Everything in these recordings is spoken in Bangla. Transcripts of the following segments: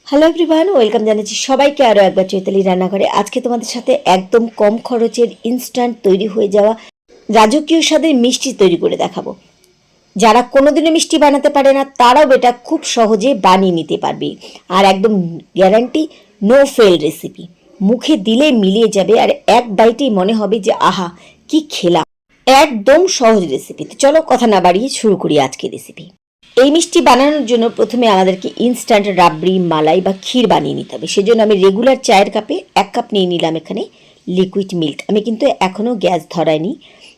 হ্যালো এভরিওয়ান, ওয়েলকাম জানাচ্ছি সবাইকে আরও একবার চৈতালি রান্নাঘরে। আজকে তোমাদের সাথে একদম কম খরচের ইনস্ট্যান্ট তৈরি হয়ে যাওয়া রাজকীয় স্বাদের মিষ্টি তৈরি করে দেখাবো। যারা কোনোদিনও মিষ্টি বানাতে পারে না তারাও এটা খুব সহজে বানিয়ে নিতে পারবে। আর একদম গ্যারান্টি নো ফেল রেসিপি। মুখে দিলে মিলিয়ে যাবে আর এক বাইটেই মনে হবে যে আহা কি খেলাম। একদম সহজ রেসিপি। তো চলো কথা না বাড়িয়ে শুরু করি আজকের রেসিপি। এই মিষ্টি বানানোর জন্য প্রথমে আমাদেরকে ইনস্ট্যান্ট রাবড়ি, মালাই বা ক্ষীর বানিয়ে নিতে হবে। সেজন্য আমি রেগুলার চায়ের কাপে 1 কাপ নিয়ে নিলাম এখানে লিকুইড মিল্ক। আমি কিন্তু এখনও গ্যাস ধরাইনি।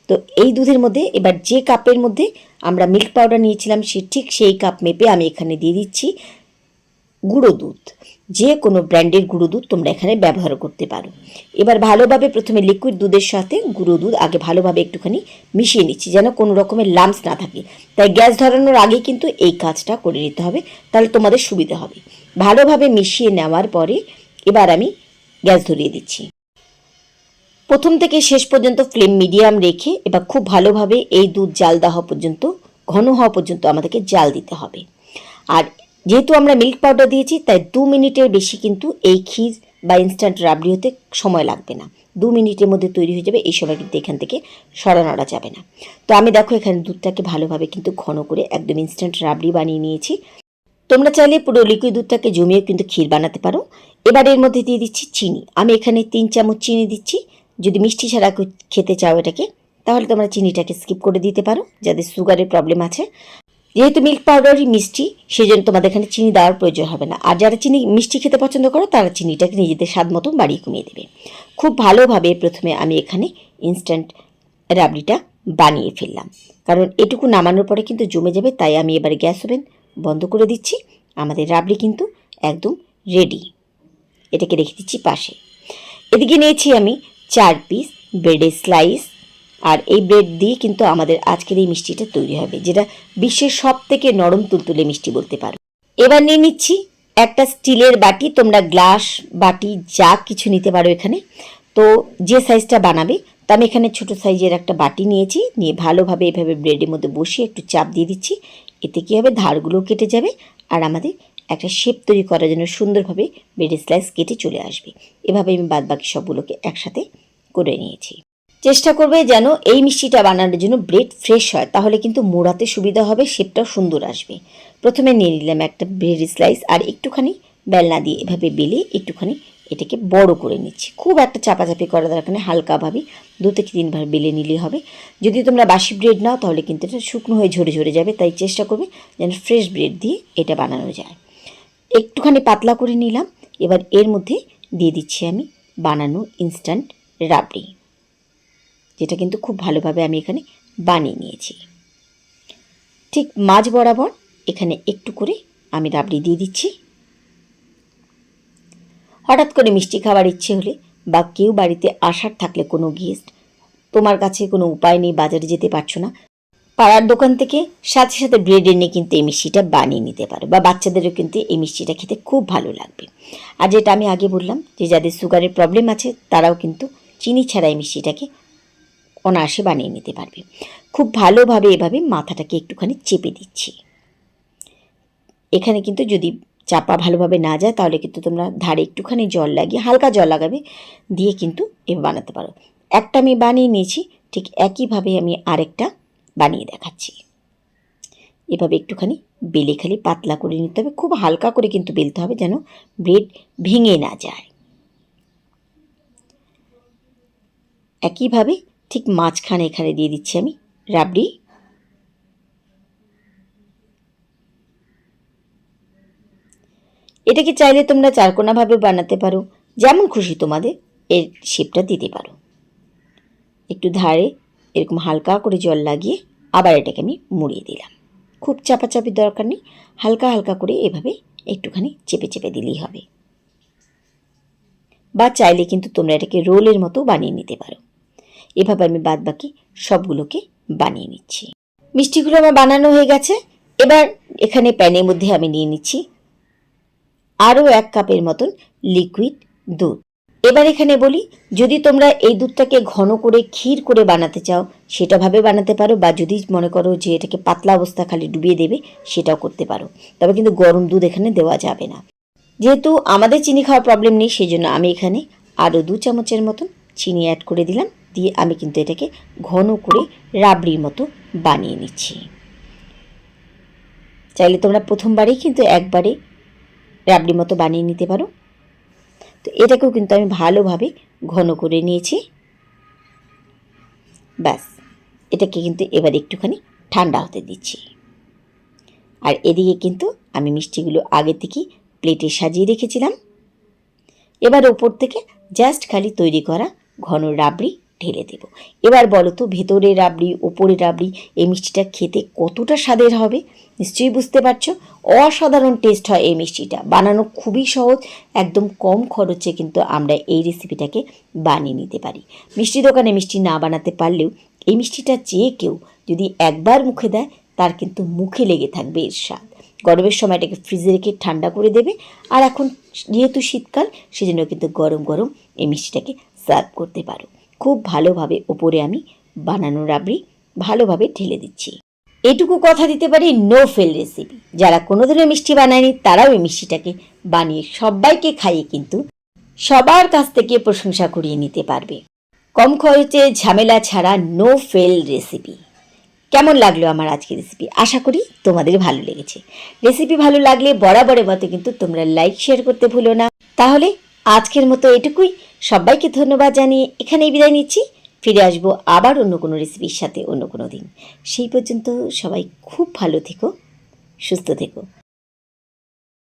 তো এই দুধের মধ্যে এবার যে কাপের মধ্যে আমরা মিল্ক পাউডার নিয়েছিলাম ঠিক সেই কাপ মেপে আমি এখানে দিয়ে দিচ্ছি গুঁড়ো দুধ। যে কোনো ব্র্যান্ডের গুঁড়ো দুধ তোমরা এখানে ব্যবহার করতে পারো। এবার ভালোভাবে প্রথমে লিকুইড দুধের সাথে গুঁড়ো দুধ আগে ভালোভাবে একটুখানি মিশিয়ে নিচ্ছি যেন কোনো রকমের লাম্পস না থাকে। তাই গ্যাস ধরানোর আগে কিন্তু এই কাজটা করে নিতে হবে, তাহলে তোমাদের সুবিধা হবে। ভালোভাবে মিশিয়ে নেওয়ার পরে এবার আমি গ্যাস ধরিয়ে দিচ্ছি। প্রথম থেকে শেষ পর্যন্ত ফ্লেম মিডিয়াম রেখে এবার খুব ভালোভাবে এই দুধ জাল দেওয়া পর্যন্ত, ঘন হওয়া পর্যন্ত আমাদেরকে জাল দিতে হবে। আর যেহেতু আমরা মিল্ক পাউডার দিয়েছি তাই 2 মিনিটের বেশি কিন্তু এই ক্ষীর বা ইনস্ট্যান্ট রাবড়ি হতে সময় লাগবে না। 2 মিনিটের মধ্যে তৈরি হয়ে যাবে। এই সময় কিন্তু এখান থেকে সরানোটা যাবে না। তো আমি দেখো এখানে দুধটাকে ভালোভাবে কিন্তু ঘন করে একদম ইনস্ট্যান্ট রাবড়ি বানিয়ে নিয়েছি। তোমরা চাইলে পুরো লিকুইড দুধটাকে জমিয়ে কিন্তু ক্ষীর বানাতে পারো। এবার এর মধ্যে দিয়ে দিচ্ছি চিনি। আমি এখানে 3 চামচ চিনি দিচ্ছি। যদি মিষ্টি ছাড়া খেতে চাও এটাকে, তাহলে তোমরা চিনিটাকে স্কিপ করে দিতে পারো যাদের সুগারের প্রবলেম আছে। যেহেতু মিল্ক পাউডারই মিষ্টি, সেই জন্য তোমাদের এখানে চিনি দেওয়ার প্রয়োজন হবে না। আর যারা চিনি মিষ্টি খেতে পছন্দ করো তারা চিনিটাকে নিজেদের স্বাদ মতো বাড়িয়ে কমিয়ে দেবে। খুব ভালোভাবে প্রথমে আমি এখানে ইনস্ট্যান্ট রাবড়িটা বানিয়ে ফেললাম, কারণ এটুকু নামানোর পরে কিন্তু জমে যাবে। তাই আমি এবারে গ্যাস ওভেন বন্ধ করে দিচ্ছি। আমাদের রাবড়ি কিন্তু একদম রেডি। এটাকে রেখে দিচ্ছি পাশে। এদিকে নিয়েছি আমি 4 পিস ব্রেডের স্লাইস। আর এই ব্রেড দিয়ে কিন্তু আমাদের আজকের এই মিষ্টিটা তৈরি হবে, যেটা বিশ্বের সব থেকে নরম তুলতুলে মিষ্টি বলতে পারো। এবার নিয়ে নিচ্ছি একটা স্টিলের বাটি। তোমরা গ্লাস, বাটি যা কিছু নিতে পারো এখানে। তো যে সাইজটা বানাবে, তো আমি এখানে ছোটো সাইজের একটা বাটি নিয়েছি। নিয়ে ভালোভাবে এভাবে ব্রেডের মধ্যে বসিয়ে একটু চাপ দিয়ে দিচ্ছি। এতে কী হবে, ধারগুলো কেটে যাবে আর আমাদের একটা শেপ তৈরি করার জন্য সুন্দরভাবে ব্রেডের স্লাইস কেটে চলে আসবে। এভাবে আমি বাদবাকি সবগুলোকে একসাথে করে নিয়েছি। চেষ্টা করবে যেন এই মিষ্টিটা বানানোর জন্য ব্রেড ফ্রেশ হয়, তাহলে কিন্তু মোড়াতে সুবিধা হবে, শেপটাও সুন্দর আসবে। প্রথমে নিয়ে নিলাম একটা ব্রেড স্লাইস আর একটুখানি বেলনা দিয়ে এভাবে বেলে একটুখানি এটাকে বড় করে নিচ্ছি। খুব একটা চাপাচাপি করার দরকার নেই, হালকাভাবে 2 থেকে 3 বার বেলে নিলেই হবে। যদি তোমরা বাসি ব্রেড নাও তাহলে কিন্তু এটা শুকনো হয়ে ঝরে ঝরে যাবে। তাই চেষ্টা করবে যেন ফ্রেশ ব্রেড দিয়ে এটা বানানো যায়। একটুখানি পাতলা করে নিলাম। এবার এর মধ্যে দিয়ে দিচ্ছি আমি বানানো ইনস্ট্যান্ট রাবড়ি, যেটা কিন্তু খুব ভালোভাবে আমি এখানে বানিয়ে নিয়েছি। ঠিক মাঝ বরাবর এখানে একটু করে আমি রাবড়ি দিয়ে দিচ্ছি। হঠাৎ করে মিষ্টি খাবার ইচ্ছে হলে বা কেউ বাড়িতে আসার থাকলে, কোনো গেস্ট, তোমার কাছে কোনো উপায় নেই, বাজারে যেতে পারছো না, পাড়ার দোকান থেকে সাথে সাথে ব্রেড এনে কিন্তু এই মিষ্টিটা বানিয়ে নিতে পারো। বা বাচ্চাদেরও কিন্তু এই মিষ্টিটা খেতে খুব ভালো লাগবে। আর যেটা আমি আগে বললাম যে যাদের সুগারের প্রবলেম আছে তারাও কিন্তু চিনি ছাড়া এই মিষ্টিটাকে অনায়াসে বানিয়ে নিতে পারবে। খুব ভালোভাবে এভাবে মাথাটাকে একটুখানি চেপে দিচ্ছি। এখানে কিন্তু যদি চাপা ভালোভাবে না যায় তাহলে কিন্তু তোমরা ধারে একটুখানি জল লাগিয়ে, হালকা জল লাগাবে, দিয়ে কিন্তু এভাবে বানাতে পারো। একটা আমি বানিয়ে নিয়েছি, ঠিক একইভাবে আমি আরেকটা বানিয়ে দেখাচ্ছি। এভাবে একটুখানি বেলে খালি পাতলা করে নিতে হবে। খুব হালকা করে কিন্তু বেলতে হবে যেন ব্রেড ভেঙে না যায়। একইভাবে ঠিক মাঝখানে এখানে দিয়ে দিচ্ছি আমি রাবড়ি। এটাকে চাইলে তোমরা চারকোনাভাবে বানাতে পারো, যেমন খুশি তোমাদের এর শেপটা দিতে পারো। একটু ধারে এরকম হালকা করে জল লাগিয়ে আবার এটাকে আমি মুড়িয়ে দিলাম। খুব চাপাচাপির দরকার নেই, হালকা হালকা করে এভাবে একটুখানি চেপে চেপে দিলেই হবে। বা চাইলে কিন্তু তোমরা এটাকে রোলের মতো বানিয়ে নিতে পারো। এভাবে আমি বাদবাকি সবগুলোকে বানিয়ে নিচ্ছি। মিষ্টিগুলো আমার বানানো হয়ে গেছে। এবার এখানে প্যানের মধ্যে আমি নিয়ে নিচ্ছি আরও 1 কাপের মতন লিকুইড দুধ। এবার এখানে বলি, যদি তোমরা এই দুধটাকে ঘন করে ক্ষীর করে বানাতে চাও সেটাভাবে বানাতে পারো, বা যদি মনে করো যে এটাকে পাতলা অবস্থা খালি ডুবিয়ে দেবে সেটাও করতে পারো। তবে কিন্তু গরম দুধ এখানে দেওয়া যাবে না। যেহেতু আমাদের চিনি খাওয়ার প্রবলেম নেই, সেই জন্য আমি এখানে আরও 2 চামচের মতন চিনি অ্যাড করে দিলাম। দিয়ে আমি কিন্তু এটাকে ঘন করে রাবড়ির মতো বানিয়ে নিচ্ছি। চাইলে তোমরা প্রথমবারেই কিন্তু একবারে রাবড়ির মতো বানিয়ে নিতে পারো। তো এটাকেও কিন্তু আমি ভালোভাবে ঘন করে নিয়েছি। ব্যাস, এটাকে কিন্তু এবার একটুখানি ঠান্ডা হতে দিচ্ছি। আর এদিকে কিন্তু আমি মিষ্টিগুলো আগে থেকেই প্লেটে সাজিয়ে রেখেছিলাম। এবার ওপর থেকে জাস্ট খালি তৈরি করা ঘন রাবড়ি ঢেলে দেব। এবার বলো তো, ভেতরে রাবড়ি ওপরে রাবড়ি, এই মিষ্টিটা খেতে কতটা স্বাদের হবে নিশ্চয়ই বুঝতে পারছো। অসাধারণ টেস্ট হয় এই মিষ্টিটা, বানানো খুবই সহজ, একদম কম খরচে কিন্তু আমরা এই রেসিপিটাকে বানিয়ে নিতে পারি। মিষ্টি দোকানে মিষ্টি না বানাতে পারলেও এই মিষ্টিটা যে কেউ যদি একবার মুখে দেয় তার কিন্তু মুখে লেগে থাকবে এর স্বাদ। গরমের সময় এটাকে ফ্রিজে রেখে ঠান্ডা করে দেবে। আর এখন যেহেতু শীতকাল, সেজন্য কিন্তু গরম গরম এই মিষ্টিটাকে সার্ভ করতে পারো। খুব ভালোভাবে ওপরে আমি বানানো রাবড়ি ভালোভাবে ঢেলে দিচ্ছি। এটুকু কথা দিতে পারি, নো ফেল রেসিপি। যারা কোনো ধরনের মিষ্টি বানায়নি তারাও এই মিষ্টিটাকে বানিয়ে সবাইকে খাইয়ে কিন্তু সবার কাছ থেকে প্রশংসা করিয়ে নিতে পারবে। কম খরচে ঝামেলা ছাড়া নো ফেল রেসিপি। কেমন লাগলো আমার আজকের রেসিপি? আশা করি তোমাদের ভালো লেগেছে। রেসিপি ভালো লাগলে বরাবরের মতো কিন্তু তোমরা লাইক শেয়ার করতে ভুলো না। তাহলে আজকের মতো এটুকুই। সবাইকে ধন্যবাদ জানিয়ে এখানেই বিদায় নিচ্ছি। ফিরে আসবো আবার অন্য কোনো রেসিপির সাথে অন্য কোনো দিন। সেই পর্যন্ত সবাই খুব ভালো থেকো, সুস্থ থেকো।